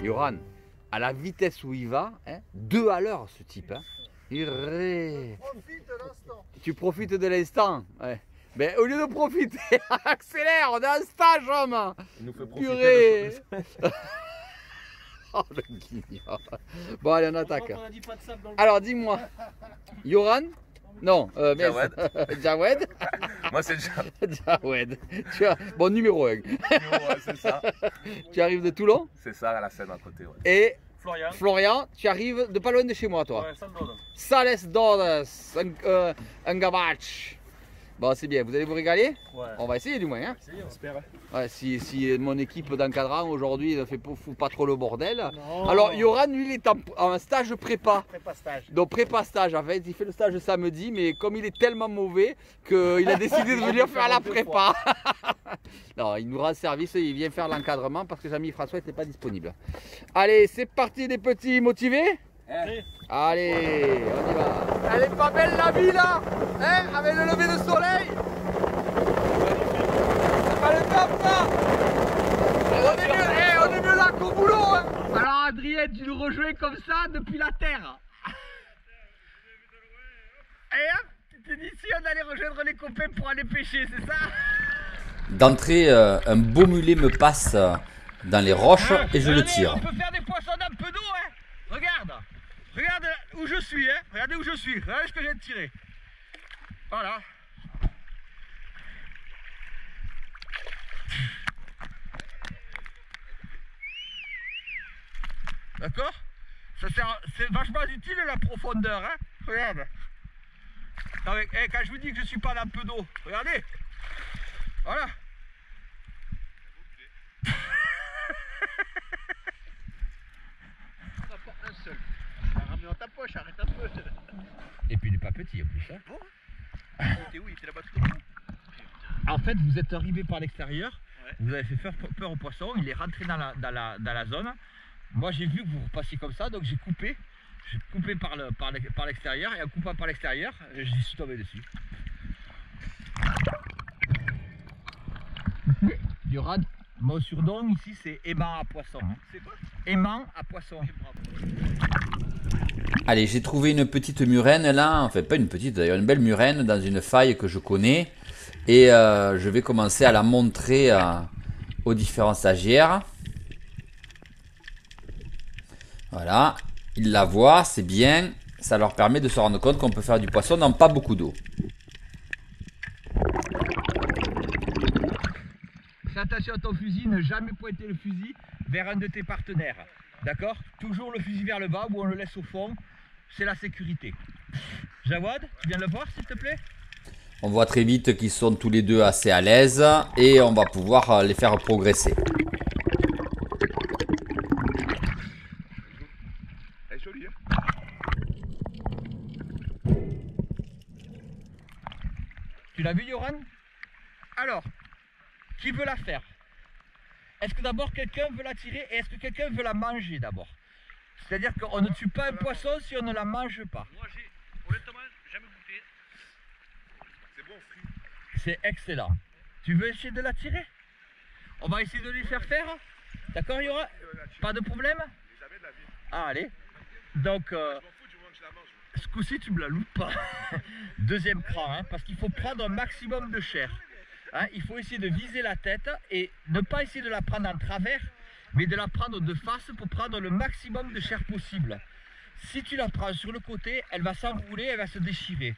Yoran, à la vitesse où il va, hein, 2 à l'heure ce type. Hein. Tu profites de l'instant. Ouais. Mais au lieu de profiter, accélère, on est en stage, homme. Il nous fait profiter. Purée. Oh le guignol. Bon allez, on attaque. Alors dis-moi, Yoran? Non, Jawed. Jawed. Moi c'est Jawed. Jawed. Bon, numéro 1. C'est ça. Tu arrives de Toulon? C'est ça, à la scène à côté. Ouais. Et Florian. Florian, tu arrives de pas loin de chez moi, toi. Ouais, Sales Dodes, un gabach. Bon, c'est bien, vous allez vous régaler? Ouais. On va essayer du moins. Hein. J'espère. Ouais, si mon équipe d'encadrant aujourd'hui ne fout pas trop le bordel. Non. Alors, Yoran, lui, il est en stage prépa. Prépa stage. Donc, prépa stage. En fait, il fait le stage samedi, mais comme il est tellement mauvais qu'il a décidé de venir faire la prépa. Non, il nous rend service, il vient faire l'encadrement parce que Jean-Mi François n'était pas disponible. Allez, c'est parti, les petits motivés. Allez, on y va. Elle est pas belle la vie là, hein, avec le lever de soleil. C'est pas le top ça. On est mieux là qu'au boulot. Hein. Alors Adrien, tu nous rejoins comme ça depuis la terre. Et hop, tu t'es dit si on allait rejoindre les copains pour aller pêcher, c'est ça? D'entrée, un beau mulet me passe dans les roches et je le tire. On peut faire des poissons d'un peu d'eau, hein. Regarde. Regarde où je suis, hein. Regardez où je suis. Regardez ce que je viens de tirer. Voilà. D'accord? C'est vachement utile la profondeur, hein. Regarde. Avec, quand je vous dis que je suis pas dans un peu d'eau, regardez. Voilà. Un seul. Ramène dans ta poche, arrête un peu. Et puis il n'est pas petit en plus. Hein. Bon. Il était où? Il était là-bas tout au bout. En fait, vous êtes arrivé par l'extérieur, Ouais. vous avez fait peur au poisson, il est rentré dans la zone. Moi j'ai vu que vous repassiez comme ça, donc j'ai coupé. J'ai coupé par l'extérieur, et en coupant par l'extérieur, je suis tombé dessus. Du rad, mon surnom ici c'est aimant à poisson. Hein. C'est quoi? Aimant à poisson. Allez, j'ai trouvé une petite murène là, enfin pas une petite d'ailleurs, une belle murène dans une faille que je connais. Et je vais commencer à la montrer aux différents stagiaires. Voilà, ils la voient, c'est bien. Ça leur permet de se rendre compte qu'on peut faire du poisson dans pas beaucoup d'eau. Fais attention à ton fusil, ne jamais pointer le fusil vers un de tes partenaires. D'accord? Toujours le fusil vers le bas ou on le laisse au fond. C'est la sécurité. Jawad, tu viens le voir s'il te plaît? On voit très vite qu'ils sont tous les deux assez à l'aise et on va pouvoir les faire progresser. Elle est jolie, hein? Tu l'as vu Yoran? Alors, qui veut la faire? Est-ce que d'abord quelqu'un veut la tirer et est-ce que quelqu'un veut la manger d'abord? C'est-à-dire qu'on ne tue pas un poisson si on ne la mange pas. Moi j'ai honnêtement jamais goûté. C'est bon, frit. C'est excellent. Tu veux essayer de la tirer? On va essayer de lui faire faire. D'accord Yoran? Pas de problème? Jamais de la vie. Ah allez. Donc Je m'en fous du moment que je la mange. ce coup-ci tu me la loupes pas. Deuxième cran, hein, parce qu'il faut prendre un maximum de chair. Hein, il faut essayer de viser la tête et ne pas essayer de la prendre en travers, mais de la prendre de face pour prendre le maximum de chair possible. Si tu la prends sur le côté, elle va s'enrouler, elle va se déchirer.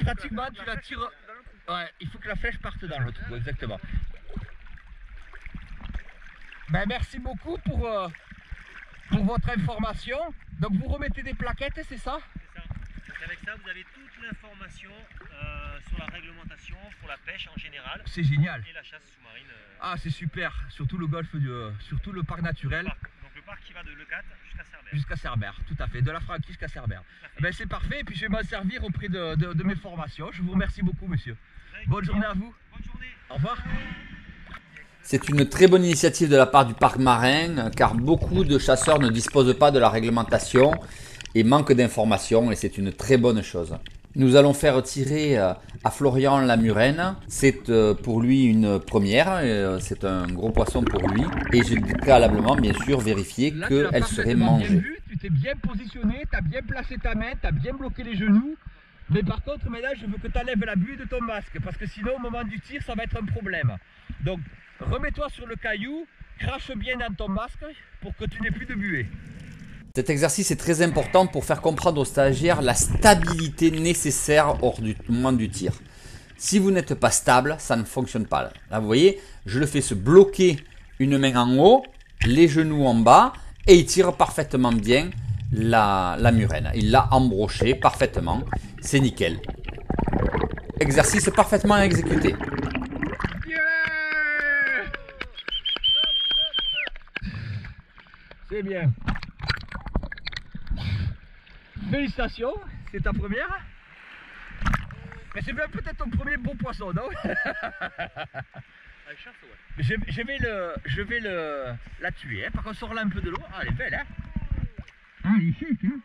Pratiquement, tu la tires. Ouais, il faut que la flèche parte dans le trou, exactement. Ben, merci beaucoup pour votre information. Donc, vous remettez des plaquettes, c'est ça? C'est ça. Donc avec ça, vous avez toute l'information sur la réglementation pour la pêche en général C'est génial. et la chasse sous-marine. Ah, c'est super. Surtout le golfe, surtout le parc naturel. Donc le parc qui va de Leucate jusqu'à Cerbère. Jusqu'à Cerbère, tout à fait, de la Franquise jusqu'à Cerbère. Ben, c'est parfait, et puis je vais m'en servir auprès de mes formations. Je vous remercie beaucoup, monsieur. Bonne journée à vous. Bonne journée. Au revoir. C'est une très bonne initiative de la part du parc marin car beaucoup de chasseurs ne disposent pas de la réglementation et manquent d'informations et c'est une très bonne chose. Nous allons faire tirer à Florian la murène. C'est pour lui une première, c'est un gros poisson pour lui. Et j'ai préalablement, bien sûr, vérifié qu'elle serait mangée. Tu t'es bien positionné, tu as bien placé ta main, tu as bien bloqué les genoux. Mais par contre, maintenant, je veux que tu enlèves la buée de ton masque, parce que sinon, au moment du tir, ça va être un problème. Donc, remets-toi sur le caillou, crache bien dans ton masque pour que tu n'aies plus de buée. Cet exercice est très important pour faire comprendre aux stagiaires la stabilité nécessaire au moment du tir. Si vous n'êtes pas stable, ça ne fonctionne pas. Là, vous voyez, je le fais se bloquer une main en haut, les genoux en bas, et il tire parfaitement bien la murène. Il l'a embroché parfaitement, c'est nickel. Exercice parfaitement exécuté. C'est bien. Félicitations, c'est ta première. Mais c'est même peut-être ton premier bon poisson, non? Avec chasse, ouais. Je vais la tuer, hein. Par contre, sors-la un peu de l'eau. Ah, elle est belle, hein. Ah, elle est chic, hein.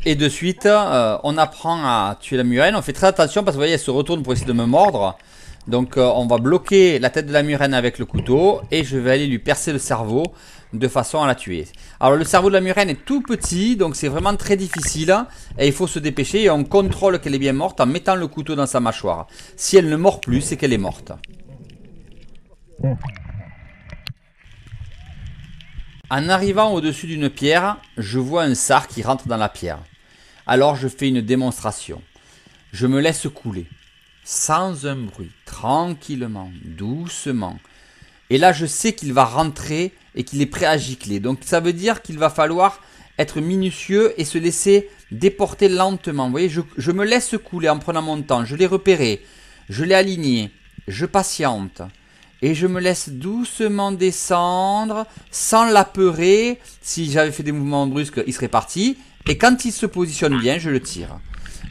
Et de suite, on apprend à tuer la murène. On fait très attention parce que vous voyez, elle se retourne pour essayer de me mordre. Donc on va bloquer la tête de la murène avec le couteau et je vais aller lui percer le cerveau de façon à la tuer. Alors le cerveau de la murène est tout petit, donc c'est vraiment très difficile et il faut se dépêcher et on contrôle qu'elle est bien morte en mettant le couteau dans sa mâchoire. Si elle ne mord plus, c'est qu'elle est morte. En arrivant au-dessus d'une pierre, je vois un sard qui rentre dans la pierre. Alors je fais une démonstration. Je me laisse couler. Sans un bruit, tranquillement, doucement. Et là, je sais qu'il va rentrer et qu'il est prêt à gicler. Donc, ça veut dire qu'il va falloir être minutieux et se laisser déporter lentement. Vous voyez, je me laisse couler en prenant mon temps. Je l'ai repéré, je l'ai aligné, je patiente. Et je me laisse doucement descendre, sans l'apeurer. Si j'avais fait des mouvements brusques, il serait parti. Et quand il se positionne bien, je le tire.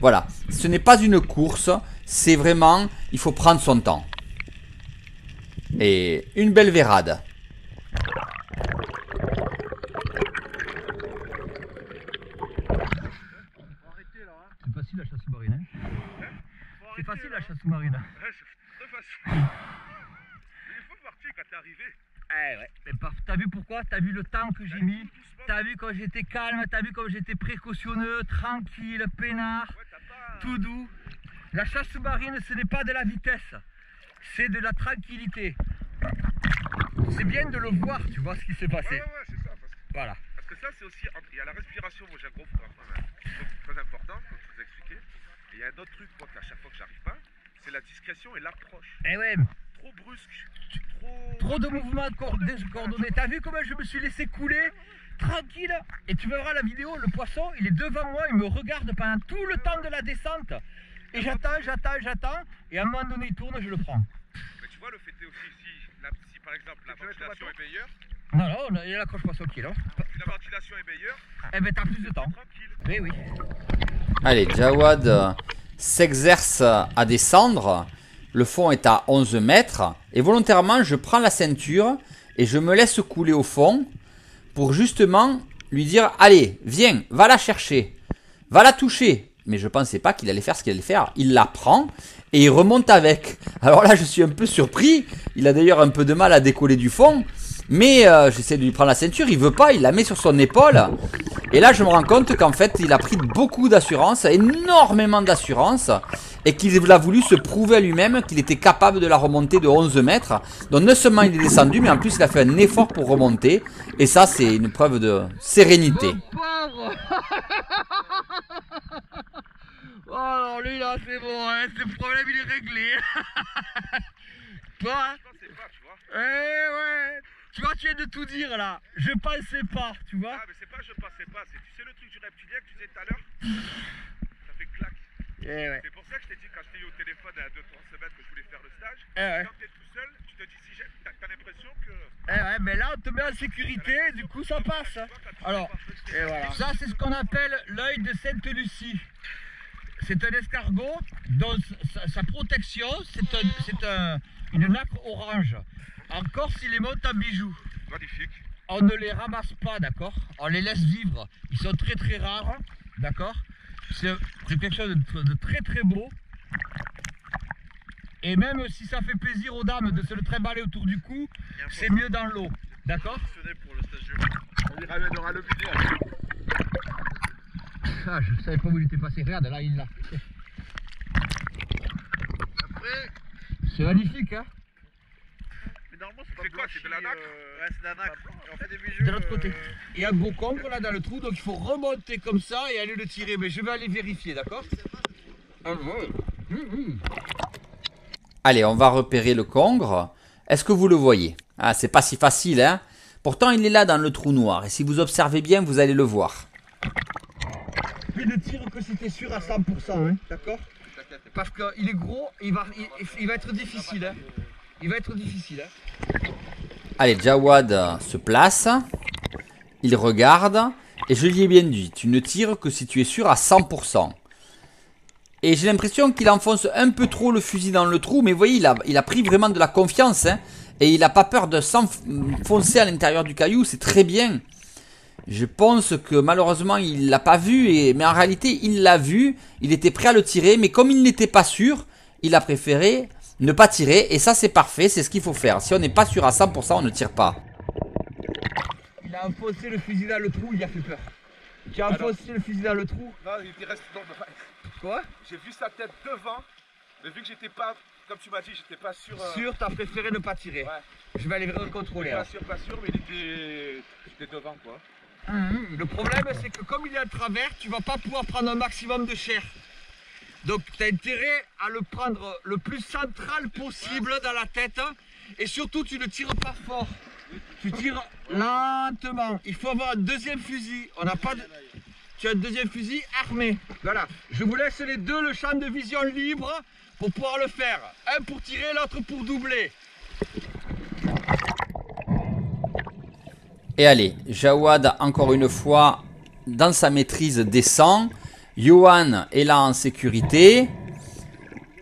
Voilà, ce n'est pas une course. C'est vraiment, il faut prendre son temps. Et une belle vérade. C'est facile la chasse sous-marine, hein. C'est facile la chasse sous-marine. Ouais, c'est très facile. Il faut partir quand t'es arrivé. Ouais. Mais t'as vu pourquoi? T'as vu le temps que j'ai mis? T'as vu quand j'étais calme? T'as vu comme j'étais précautionneux, tranquille, peinard, Ouais, t'as pas... tout doux? La chasse sous-marine, ce n'est pas de la vitesse, c'est de la tranquillité. C'est bien de le voir, tu vois ce qui s'est passé. Ouais, c'est ça. Voilà. Parce que ça, c'est aussi... Il y a la respiration, moi j'ai un gros frère. Très important, comme je vous ai expliqué. Et il y a un autre truc, moi, qu'à chaque fois que j'arrive pas, c'est la discrétion et l'approche. Eh ouais, Trop brusque, trop de mouvements déscoordonnés. T'as vu comment je me suis laissé couler? Tranquille. Et tu verras la vidéo, le poisson, il est devant moi, il me regarde pendant tout le temps de la descente. Et j'attends. Et à un moment donné, il tourne, je le prends. Mais tu vois, le fait est aussi, si par exemple la ventilation est meilleure, Non, il accroche pas sur le pied, là. si la ventilation est meilleure, Eh ben, t'as plus de temps. tranquille. Oui. Allez, Jawad s'exerce à descendre. Le fond est à 11 mètres. Et volontairement, je prends la ceinture et je me laisse couler au fond pour justement lui dire « Allez, viens, va la chercher, va la toucher ». Mais je ne pensais pas qu'il allait faire ce qu'il allait faire. Il la prend et il remonte avec. Alors là, je suis un peu surpris. Il a d'ailleurs un peu de mal à décoller du fond. Mais j'essaie de lui prendre la ceinture. Il veut pas. Il la met sur son épaule. Et là, je me rends compte qu'en fait, il a pris beaucoup d'assurance, énormément d'assurance. Et qu'il a voulu se prouver à lui-même qu'il était capable de la remonter de 11 mètres. Donc non seulement il est descendu, mais en plus il a fait un effort pour remonter. Et ça, c'est une preuve de sérénité. Pauvre. Oh, alors lui là, c'est bon, hein, ce problème il est réglé. Toi, Je pensais pas, tu vois. ouais. Tu vois, tu viens de tout dire là. Je pensais pas, tu vois. Ah, mais c'est pas je pensais pas, c'est tu sais le truc du reptilien que tu disais tout à l'heure. Ça fait clac. Ouais. C'est pour ça que je t'ai dit quand je t'ai eu au téléphone il y a 2-3 semaines que je voulais faire le stage. Ouais. Quand t'es tout seul, tu te dis si t'as l'impression que... Ouais, mais là on te met en sécurité, du coup ça passe. Alors, et voilà. Ça c'est ce qu'on appelle l'œil de Sainte-Lucie. C'est un escargot dont sa protection, c'est une nacre orange. En Corse, il est monte en bijoux. Magnifique. on ne les ramasse pas, d'accord? On les laisse vivre. Ils sont très très rares, d'accord? C'est quelque chose de très très beau. Et même si ça fait plaisir aux dames de se le trimballer autour du cou, c'est mieux dans l'eau, d'accord? Pour le stage. On lui ramènera le budget. Ah, je ne savais pas où il était passé. Regarde, là il l'a. Après, C'est magnifique, hein? mais normalement c'est pas C'est quoi, c'est de la nacre? Ouais, c'est de la nacre. On fait des bijoux. De l'autre côté. Il y a un gros congre là dans le trou, donc il faut remonter comme ça et aller le tirer. Mais je vais aller vérifier, d'accord? Allez, on va repérer le congre. Est-ce que vous le voyez? Ah, c'est pas si facile, hein? Pourtant, il est là dans le trou noir. Et si vous observez bien, vous allez le voir. Mais ne tire que si tu es sûr à 100%, hein, d'accord? Parce qu'il est gros, il va être difficile, hein. Il va être difficile, hein. Allez, Jawad se place. Il regarde. Et je lui ai bien dit, tu ne tires que si tu es sûr à 100%. Et j'ai l'impression qu'il enfonce un peu trop le fusil dans le trou. Mais vous voyez, il a pris vraiment de la confiance, hein. Et il n'a pas peur de s'enfoncer à l'intérieur du caillou. C'est très bien. Je pense que malheureusement, il ne l'a pas vu. Mais en réalité, il l'a vu. Il était prêt à le tirer. Mais comme il n'était pas sûr, il a préféré ne pas tirer. Et ça, c'est parfait. C'est ce qu'il faut faire. Si on n'est pas sûr à 100%, on ne tire pas. Il a enfoncé le fusil dans le trou, il a fait peur. Tu as enfoncé le fusil dans le trou? Non, il reste dans le... Quoi? J'ai vu sa tête devant, mais vu que j'étais pas, comme tu m'as dit, j'étais pas sûr. Sûr, t'as préféré ne pas tirer. Ouais. Je vais aller recontrôler. Pas sûr, mais j'étais devant quoi. Le problème, c'est que comme il est à travers, tu vas pas pouvoir prendre un maximum de chair. Donc, tu as intérêt à le prendre le plus central possible dans la tête. Et surtout, tu ne tires pas fort. Tu tires lentement. Il faut avoir un deuxième fusil. On n'a pas de... Tu as un deuxième fusil armé. Voilà. Je vous laisse les deux le champ de vision libre pour pouvoir le faire. Un pour tirer, l'autre pour doubler. Et allez, Jawad, encore une fois, dans sa maîtrise, descend. Johan est là en sécurité.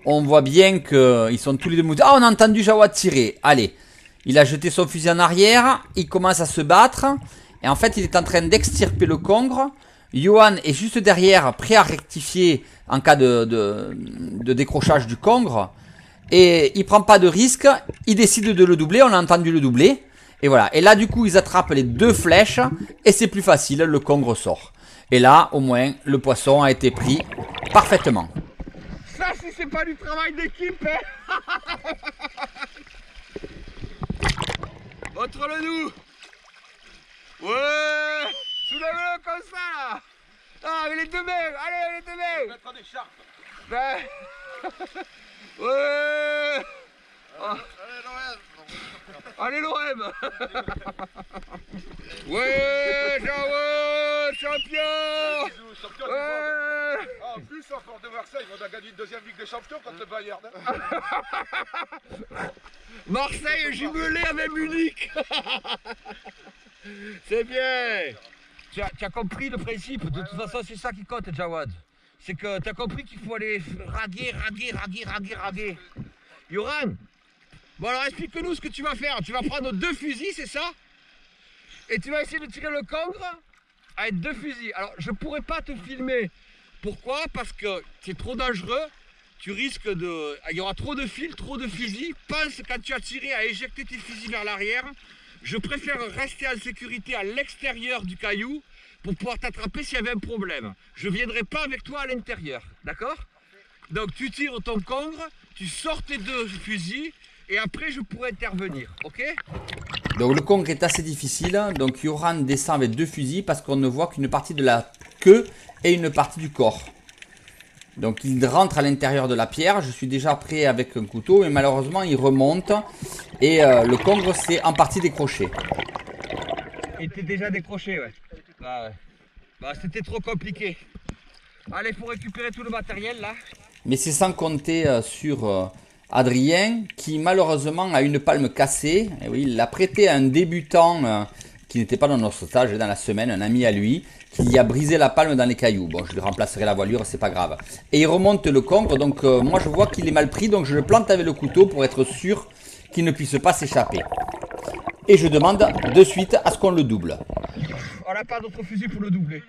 On voit bien qu'ils sont tous les deux mouillés. Ah, on a entendu Jawad tirer. Allez, il a jeté son fusil en arrière. Il commence à se battre. Et en fait, il est en train d'extirper le congre. Johan est juste derrière, prêt à rectifier en cas de décrochage du congre. Et il prend pas de risque. Il décide de le doubler. On a entendu le doubler. Et voilà. Et là, du coup, ils attrapent les deux flèches. Et c'est plus facile. Le congre sort. Et là, au moins, le poisson a été pris parfaitement. Ça, si c'est pas du travail d'équipe, hein. Montre-le-nous. Ouais. Soulève-le comme ça, là. Ah, avec les deux mains. Allez, les deux mains. Mettre des charpes. Ben. Ouais. Oh. Allez, l'OM. Ouais, Jawad, champion. Bisous, champion du monde. Ouais. Ah, en plus, en Fort de Marseille, on a gagné une deuxième Ligue des Champions contre le Bayern. Marseille est jumelé avec Munich. C'est bien. Tu as compris le principe. De toute façon, c'est ça qui compte, Jawad. C'est que tu as compris qu'il faut aller raguer. Yoran, bon alors explique-nous ce que tu vas faire. Tu vas prendre deux fusils, c'est ça? Et tu vas essayer de tirer le congre avec deux fusils. Alors, je pourrais pas te filmer. Pourquoi? Parce que c'est trop dangereux. Tu risques de... Il y aura trop de fils, trop de fusils. Pense quand tu as tiré à éjecter tes fusils vers l'arrière. Je préfère rester en sécurité à l'extérieur du caillou pour pouvoir t'attraper s'il y avait un problème. Je ne viendrai pas avec toi à l'intérieur, d'accord? Donc tu tires ton congre, tu sors tes deux fusils et après je pourrai intervenir, ok? Donc le congre est assez difficile. Donc Joran descend avec deux fusils parce qu'on ne voit qu'une partie de la queue et une partie du corps. Donc il rentre à l'intérieur de la pierre. Je suis déjà prêt avec un couteau, mais malheureusement il remonte et le congre s'est en partie décroché. Il était déjà décroché, ouais. Bah ouais. Bah c'était trop compliqué. Allez, il faut récupérer tout le matériel là. Mais c'est sans compter sur Adrien qui malheureusement a une palme cassée. Et oui, il l'a prêté à un débutant qui n'était pas dans notre stage dans la semaine, un ami à lui, qui y a brisé la palme dans les cailloux. Bon, je lui remplacerai la voilure, c'est pas grave. Et il remonte le congre, donc moi je vois qu'il est mal pris, donc je le plante avec le couteau pour être sûr qu'il ne puisse pas s'échapper. Et je demande de suite à ce qu'on le double. On n'a pas d'autre fusil pour le doubler.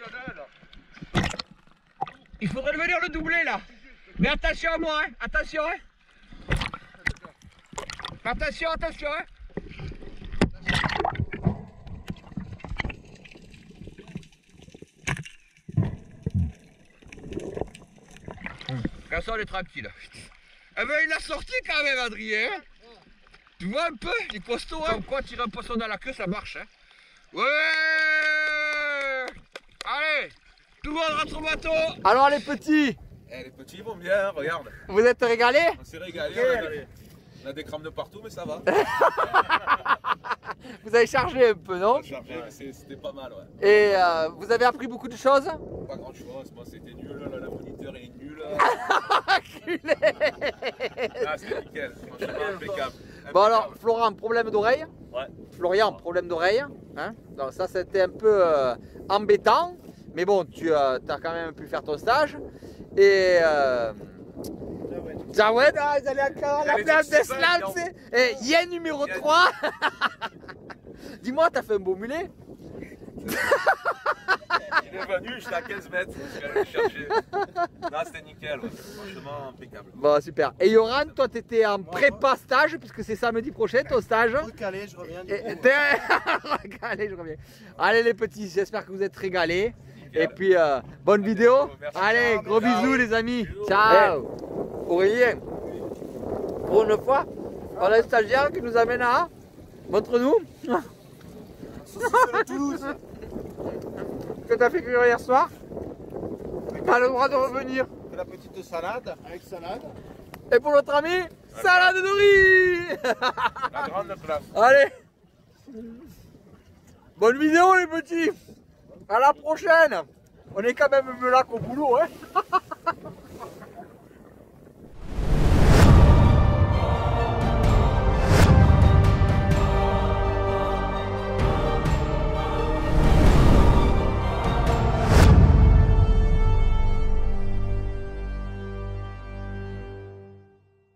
Il faudrait venir le doubler là. Mais attention à moi, hein. Attention. Hein. Attention, attention. Hein. Comme ça, on est tranquille. Eh ben, il l'a sorti quand même, Adrien. Tu vois un peu, il est costaud. Hein. Comme quoi, tirer un poisson dans la queue, ça marche. Hein. Ouais. Allez, tout le monde rentre au bateau. Alors les petits. Eh, les petits vont bien, regarde. Vous êtes régalés? On s'est régalé, on a des crampes de partout, mais ça va. Vous avez chargé un peu, non? C'était pas mal, ouais. Et vous avez appris beaucoup de choses? Pas grand chose, moi c'était nul, la moniteur est nulle. Ah, c'était nickel, franchement impeccable. Bon alors, Florent, problème d'oreille? Ouais. Florian, problème d'oreille. Hein? Donc ça, c'était un peu embêtant. Mais bon, tu as quand même pu faire ton stage. Et... Jawed, ah, ils allaient encore à la place d'Eslam, tu sais. Et Yen numéro 3. Dis-moi, t'as fait un beau mulet? Il est venu, j'étais à 15 mètres, je suis allé le chercher. Non, c'était nickel, ouais. Franchement impeccable. Bon, super. Et Yoran, toi, t'étais en prépa stage, puisque c'est samedi prochain ton stage. Recalé, je reviens. Recalé, je reviens. Allez les petits, j'espère que vous êtes régalés. Et puis, bonne vidéo. Allez, gros bisous les amis. Ciao. Aurélien, pour une fois, on a un stagiaire qui nous amène à... Montre-nous. Toulouse. Que t'as fait cuire hier soir. T'as le droit de revenir. La petite salade avec salade. Et pour notre ami, salade de riz. La grande place. Allez. Bonne vidéo les petits. À la prochaine. On est quand même mieux là qu'au boulot, hein.